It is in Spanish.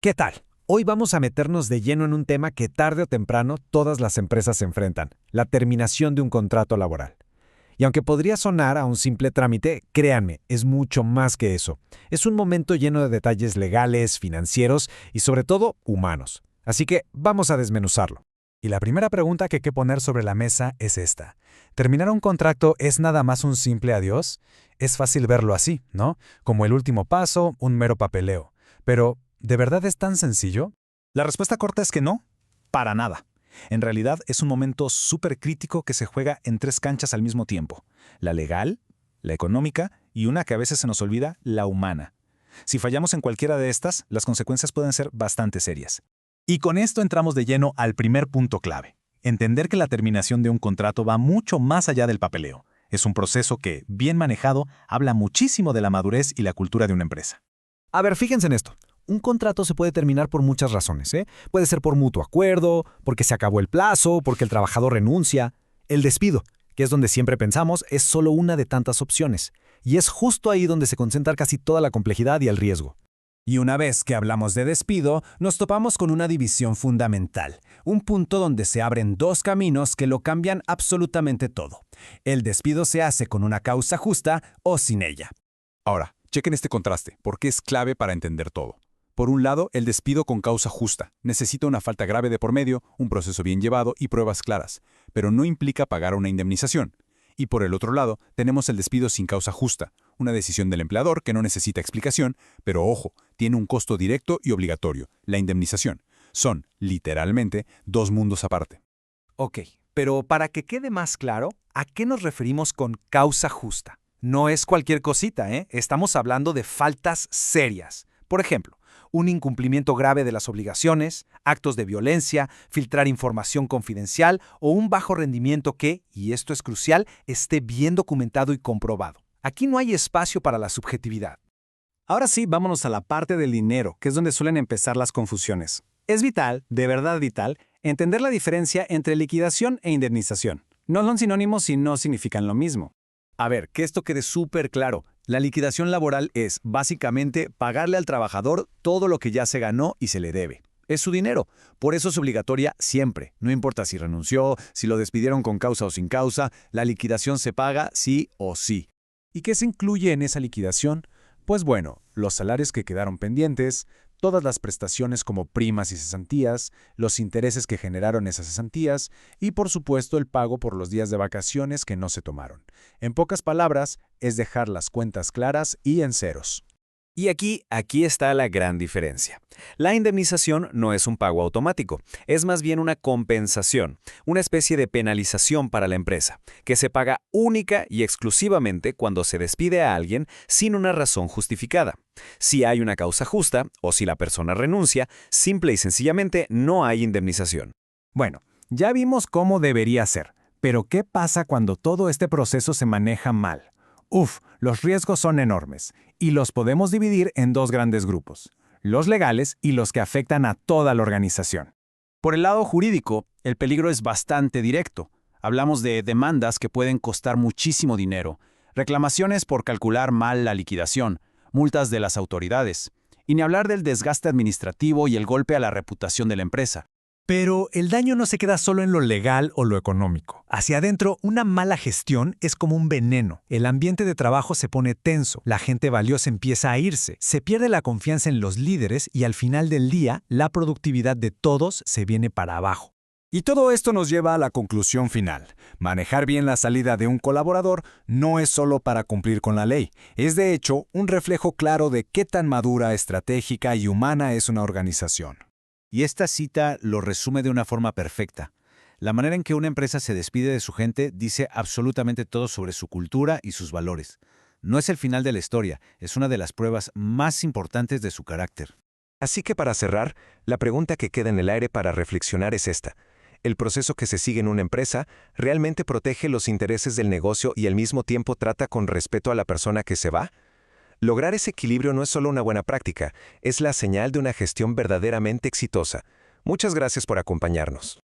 ¿Qué tal? Hoy vamos a meternos de lleno en un tema que tarde o temprano todas las empresas se enfrentan, la terminación de un contrato laboral. Y aunque podría sonar a un simple trámite, créanme, es mucho más que eso. Es un momento lleno de detalles legales, financieros y sobre todo humanos. Así que vamos a desmenuzarlo. Y la primera pregunta que hay que poner sobre la mesa es esta. ¿Terminar un contrato es nada más un simple adiós? Es fácil verlo así, ¿no? Como el último paso, un mero papeleo. Pero, ¿de verdad es tan sencillo? La respuesta corta es que no, para nada. En realidad es un momento súper crítico que se juega en tres canchas al mismo tiempo. La legal, la económica y una que a veces se nos olvida, la humana. Si fallamos en cualquiera de estas, las consecuencias pueden ser bastante serias. Y con esto entramos de lleno al primer punto clave. Entender que la terminación de un contrato va mucho más allá del papeleo. Es un proceso que, bien manejado, habla muchísimo de la madurez y la cultura de una empresa. A ver, fíjense en esto. Un contrato se puede terminar por muchas razones, ¿eh? Puede ser por mutuo acuerdo, porque se acabó el plazo, porque el trabajador renuncia. El despido, que es donde siempre pensamos, es solo una de tantas opciones. Y es justo ahí donde se concentra casi toda la complejidad y el riesgo. Y una vez que hablamos de despido, nos topamos con una división fundamental, un punto donde se abren dos caminos que lo cambian absolutamente todo. El despido se hace con una causa justa o sin ella. Ahora, chequen este contraste, porque es clave para entender todo. Por un lado, el despido con causa justa. Necesita una falta grave de por medio, un proceso bien llevado y pruebas claras, pero no implica pagar una indemnización. Y por el otro lado, tenemos el despido sin causa justa, una decisión del empleador que no necesita explicación, pero ojo, tiene un costo directo y obligatorio, la indemnización. Son, literalmente, dos mundos aparte. Ok, pero para que quede más claro, ¿a qué nos referimos con causa justa? No es cualquier cosita, ¿eh? Estamos hablando de faltas serias. Por ejemplo, un incumplimiento grave de las obligaciones, actos de violencia, filtrar información confidencial o un bajo rendimiento que, y esto es crucial, esté bien documentado y comprobado. Aquí no hay espacio para la subjetividad. Ahora sí, vámonos a la parte del dinero, que es donde suelen empezar las confusiones. Es vital, de verdad vital, entender la diferencia entre liquidación e indemnización. No son sinónimos y no significan lo mismo. A ver, que esto quede súper claro. La liquidación laboral es, básicamente, pagarle al trabajador todo lo que ya se ganó y se le debe. Es su dinero. Por eso es obligatoria siempre. No importa si renunció, si lo despidieron con causa o sin causa, la liquidación se paga sí o sí. ¿Y qué se incluye en esa liquidación? Pues bueno, los salarios que quedaron pendientes, todas las prestaciones como primas y cesantías, los intereses que generaron esas cesantías y, por supuesto, el pago por los días de vacaciones que no se tomaron. En pocas palabras, es dejar las cuentas claras y en ceros. Y aquí está la gran diferencia. La indemnización no es un pago automático, es más bien una compensación, una especie de penalización para la empresa, que se paga única y exclusivamente cuando se despide a alguien sin una razón justificada. Si hay una causa justa o si la persona renuncia, simple y sencillamente no hay indemnización. Bueno, ya vimos cómo debería ser, pero ¿qué pasa cuando todo este proceso se maneja mal? Los riesgos son enormes, y los podemos dividir en dos grandes grupos, los legales y los que afectan a toda la organización. Por el lado jurídico, el peligro es bastante directo. Hablamos de demandas que pueden costar muchísimo dinero, reclamaciones por calcular mal la liquidación, multas de las autoridades, y ni hablar del desgaste administrativo y el golpe a la reputación de la empresa. Pero el daño no se queda solo en lo legal o lo económico. Hacia adentro, una mala gestión es como un veneno. El ambiente de trabajo se pone tenso, la gente valiosa empieza a irse, se pierde la confianza en los líderes y al final del día, la productividad de todos se viene para abajo. Y todo esto nos lleva a la conclusión final. Manejar bien la salida de un colaborador no es solo para cumplir con la ley. Es de hecho un reflejo claro de qué tan madura, estratégica y humana es una organización. Y esta cita lo resume de una forma perfecta. La manera en que una empresa se despide de su gente dice absolutamente todo sobre su cultura y sus valores. No es el final de la historia, es una de las pruebas más importantes de su carácter. Así que para cerrar, la pregunta que queda en el aire para reflexionar es esta. ¿El proceso que se sigue en una empresa realmente protege los intereses del negocio y al mismo tiempo trata con respeto a la persona que se va? Lograr ese equilibrio no es solo una buena práctica, es la señal de una gestión verdaderamente exitosa. Muchas gracias por acompañarnos.